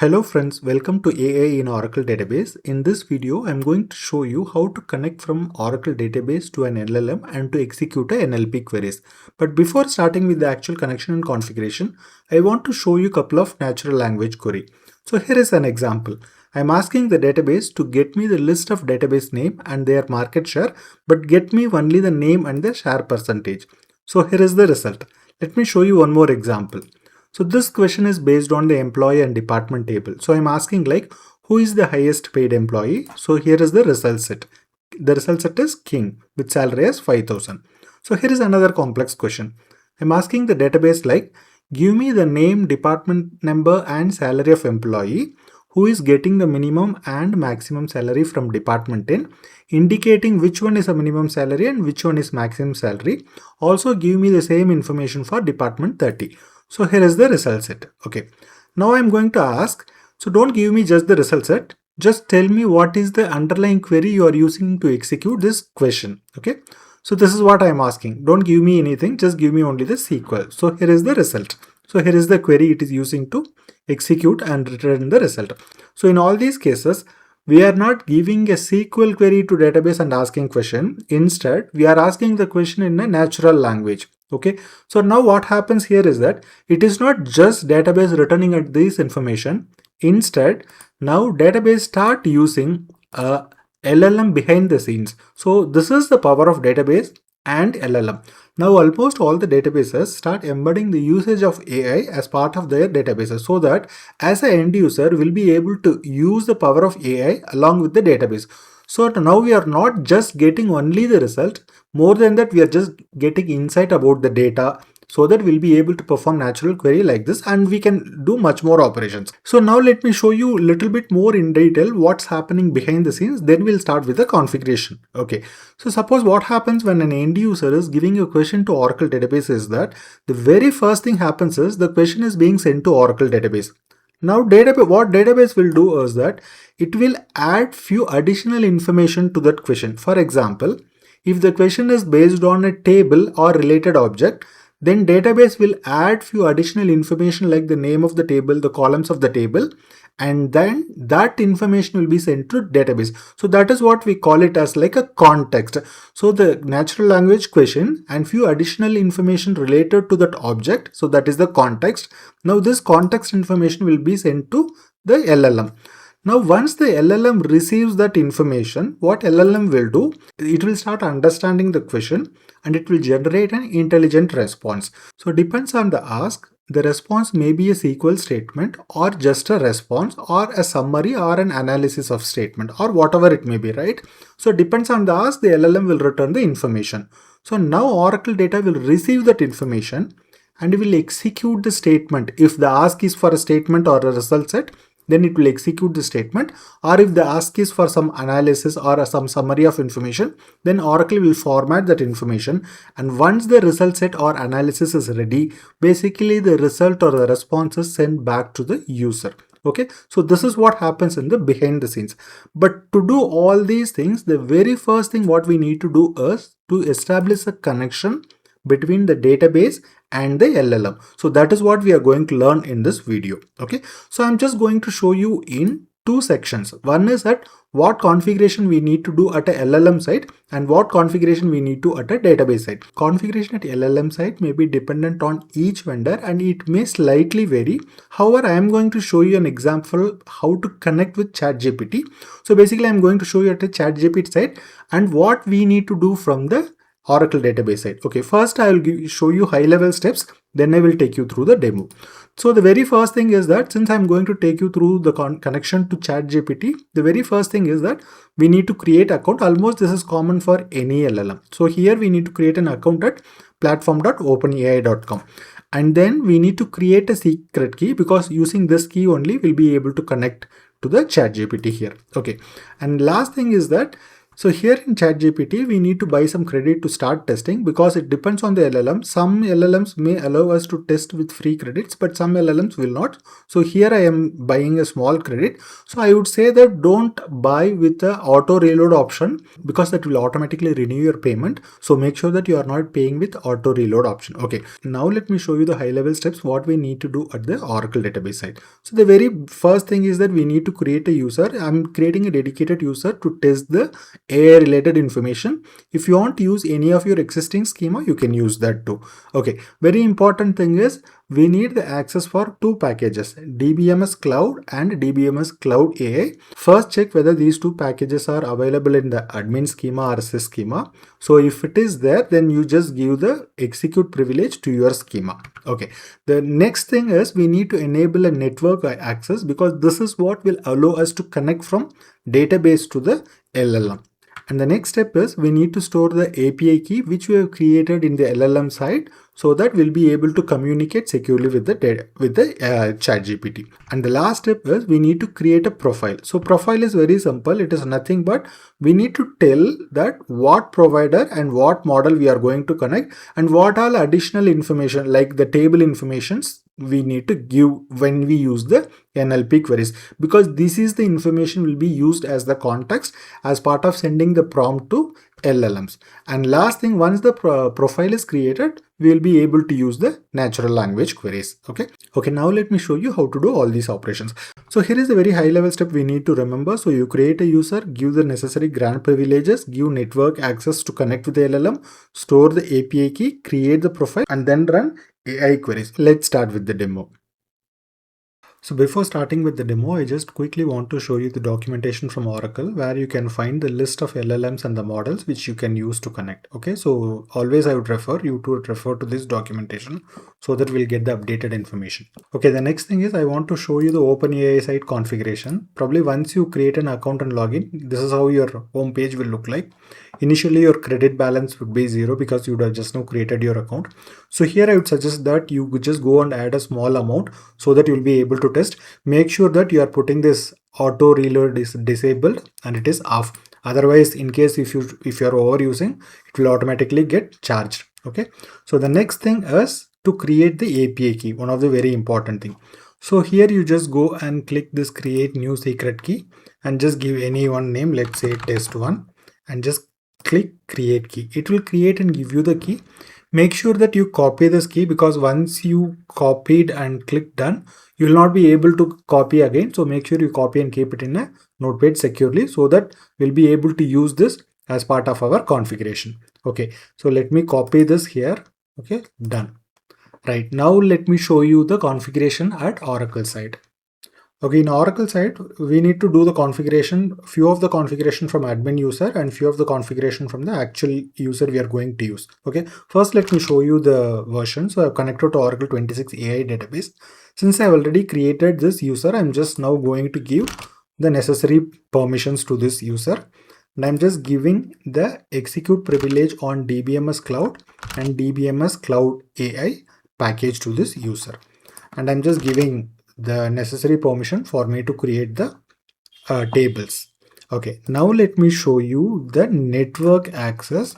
Hello friends, welcome to AI in Oracle database. In this video, I'm going to show you how to connect from Oracle database to an LLM and to execute a NLP queries. But before starting with the actual connection and configuration, I want to show you a couple of natural language query. So here is an example. I'm asking the database to get me the list of database name and their market share, but get me only the name and the share percentage. So here is the result. Let me show you one more example. So this question is based on the employee and department table. So I'm asking like, who is the highest paid employee? So here is the result set. The result set is King with salary as 5,000. So here is another complex question. I'm asking the database like, give me the name, department number and salary of employee who is getting the minimum and maximum salary from department 10, indicating which one is a minimum salary and which one is maximum salary. Also give me the same information for department 30. So here is the result set. Okay. Now I'm going to ask, so don't give me just the result set. Just tell me what is the underlying query you are using to execute this question. Okay. So this is what I'm asking. Don't give me anything. Just give me only the SQL. So here is the result. So here is the query it is using to execute and return the result. So in all these cases, we are not giving a SQL query to database and asking question. Instead, we are asking the question in a natural language. Okay, so now what happens here is that it is not just database returning at this information. Instead, now database start using a LLM behind the scenes. So this is the power of database and LLM. Now almost all the databases start embedding the usage of AI as part of their databases, so that as an end user will be able to use the power of AI along with the database. So now we are not just getting only the result. More than that, we are just getting insight about the data, so that we'll be able to perform natural query like this and we can do much more operations. So now let me show you a little bit more in detail what's happening behind the scenes. Then we'll start with the configuration. Okay. So suppose what happens when an end user is giving a question to Oracle database is that the very first thing happens is the question is being sent to Oracle database. Now what database will do is that it will add few additional information to that question. For example, if the question is based on a table or related object, then database will add few additional information like the name of the table, the columns of the table, and then that information will be sent to database. So that is what we call it as like a context. So the natural language question and few additional information related to that object. So that is the context. Now this context information will be sent to the LLM. Now, once the LLM receives that information, what LLM will do, it will start understanding the question and it will generate an intelligent response. So, depends on the ask, the response may be a SQL statement or just a response or a summary or an analysis of statement or whatever it may be, right? So, depends on the ask, the LLM will return the information. So, now Oracle data will receive that information and it will execute the statement. If the ask is for a statement or a result set, then it will execute the statement, or if the ask is for some analysis or some summary of information, then Oracle will format that information, and once the result set or analysis is ready, basically the result or the response is sent back to the user. Okay, so this is what happens in the behind the scenes. But to do all these things, the very first thing what we need to do is to establish a connection between the database and the LLM. So that is what we are going to learn in this video. Okay, so I'm just going to show you in two sections. One is that what configuration we need to do at a LLM side and what configuration we need to at a database side. Configuration at LLM side may be dependent on each vendor and it may slightly vary. However, I am going to show you an example how to connect with ChatGPT. So basically I'm going to show you at a ChatGPT side and what we need to do from the Oracle database side. Okay, first I will show you high level steps, then I will take you through the demo. So the very first thing is that since I'm going to take you through the connection to ChatGPT, the very first thing is that we need to create account. Almost this is common for any LLM. So here we need to create an account at platform.openai.com. And then we need to create a secret key, because using this key only we'll be able to connect to the ChatGPT here. Okay, and last thing is that So here in ChatGPT, we need to buy some credit to start testing because it depends on the LLM. Some LLMs may allow us to test with free credits, but some LLMs will not. So here I am buying a small credit. So I would say that don't buy with the auto reload option because that will automatically renew your payment. So make sure that you are not paying with auto reload option. Okay, now let me show you the high level steps what we need to do at the Oracle database side. So the very first thing is that we need to create a user. I'm creating a dedicated user to test the AI related information. If you want to use any of your existing schema, you can use that too. Okay, very important thing is we need the access for two packages, DBMS Cloud and DBMS Cloud AI. First check whether these two packages are available in the admin schema or sys schema. So if it is there, then you just give the execute privilege to your schema. Okay, the next thing is we need to enable a network access because this is what will allow us to connect from database to the LLM. And the next step is we need to store the API key which we have created in the LLM side so that we'll be able to communicate securely with the ChatGPT. And the last step is we need to create a profile. So profile is very simple. It is nothing but we need to tell that what provider and what model we are going to connect and what all additional information like the table informations we need to give when we use the NLP queries, because this is the information will be used as the context as part of sending the prompt to LLMs. And last thing, once the profile is created, we will be able to use the natural language queries. Okay, now let me show you how to do all these operations. So here is a very high level step we need to remember. So you create a user, give the necessary grant privileges, give network access to connect with the LLM, store the API key, create the profile, and then run AI queries. Let's start with the demo. So before starting with the demo, I just quickly want to show you the documentation from Oracle where you can find the list of LLMs and the models which you can use to connect. Okay, so always I would refer you to refer to this documentation so that we'll get the updated information. Okay, the next thing is I want to show you the OpenAI site configuration. Probably once you create an account and login, this is how your home page will look like. Initially your credit balance would be 0 because you would have just now created your account. So here I would suggest that you could just go and add a small amount so that you'll be able to test. Make sure that you are putting this auto reload is disabled and it is off. Otherwise, in case if you are overusing, it will automatically get charged. Okay, so the next thing is to create the API key, one of the very important thing. So here you just go and click this create new secret key and just give any one name, let's say test1, and just click create key. It will create and give you the key. Make sure that you copy this key because once you copied and click done, you will not be able to copy again. So make sure you copy and keep it in a notepad securely so that we'll be able to use this as part of our configuration. Okay, so let me copy this here. Okay, done. Right, now let me show you the configuration at Oracle side. Okay, in Oracle side, we need to do the configuration, few of the configuration from admin user and few of the configuration from the actual user we are going to use. Okay, first let me show you the version. So I've connected to Oracle 26ai database. Since I've already created this user, I'm just now going to give the necessary permissions to this user. And I'm just giving the execute privilege on DBMS Cloud and DBMS Cloud AI package to this user. And I'm just giving the necessary permission for me to create the tables. Okay, now let me show you the network access.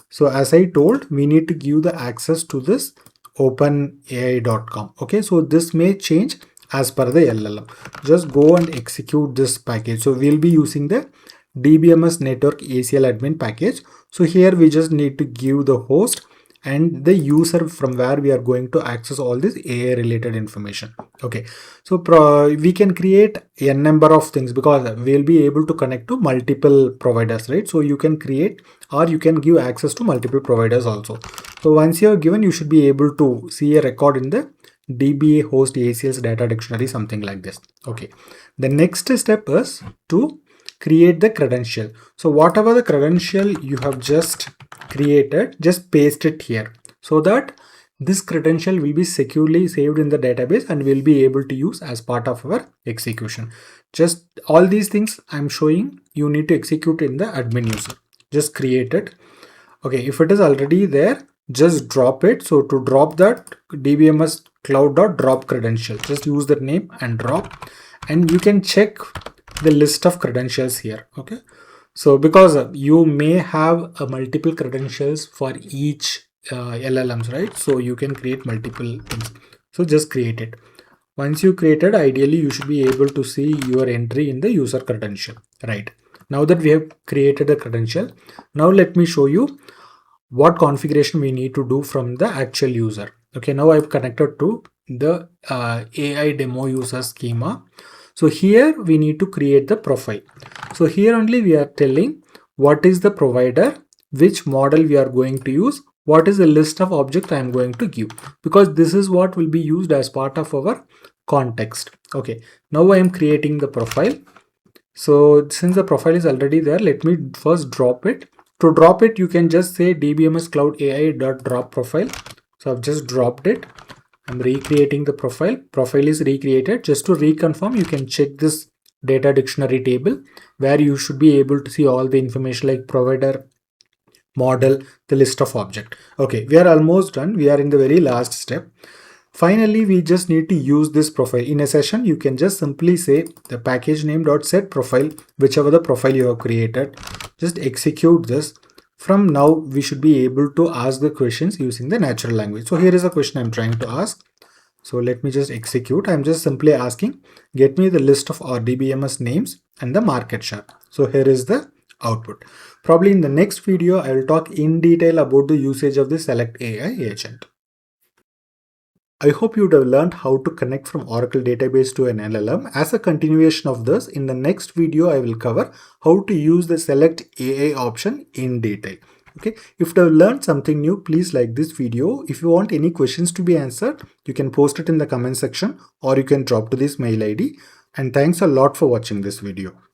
So as I told, we need to give the access to this openai.com. Okay, so this may change as per the LLM. Just go and execute this package. So we'll be using the DBMS network ACL admin package. So here we just need to give the host and the user from where we are going to access all this AI related information. Okay, so we can create a number of things because we'll be able to connect to multiple providers, right? So you can create or you can give access to multiple providers also. So once you are given, you should be able to see a record in the DBA host ACL's data dictionary, something like this. Okay, the next step is to create the credential. So whatever the credential you have just created, just paste it here so that this credential will be securely saved in the database and will be able to use as part of our execution. Just all these things I'm showing, you need to execute in the admin user. Just create it. Okay, if it is already there, just drop it. So to drop that DBMS cloud.drop credential, just use that name and drop, and you can check the list of credentials here. Okay, So because you may have multiple credentials for each LLMs, right? So you can create multiple things. So just create it. Once you created, ideally you should be able to see your entry in the user credential, right? Now that we have created a credential, now let me show you what configuration we need to do from the actual user. Okay, now I've connected to the AI demo user schema. So here we need to create the profile. So here only we are telling what is the provider, which model we are going to use, what is the list of object I am going to give, because this is what will be used as part of our context. Okay, now I am creating the profile. So since the profile is already there, let me first drop it. To drop it, you can just say dbms cloud ai.drop profile. So I've just dropped it. I'm recreating the profile. Profile is recreated. Just to reconfirm, you can check this data dictionary table where you should be able to see all the information like provider, model, the list of object. Okay, we are almost done. We are in the very last step. Finally, we just need to use this profile. In a session, you can just simply say the package name.set profile, whichever the profile you have created. Just execute this. From now, we should be able to ask the questions using the natural language. So here is a question I'm trying to ask. So let me just execute. I'm just simply asking, get me the list of RDBMS names and the market share. So here is the output. Probably in the next video, I will talk in detail about the usage of the select AI agent. I hope you would have learned how to connect from Oracle database to an LLM. As a continuation of this, in the next video, I will cover how to use the select AI option in detail. Okay, if you have learned something new, please like this video. If you want any questions to be answered, you can post it in the comment section or you can drop to this mail ID. And thanks a lot for watching this video.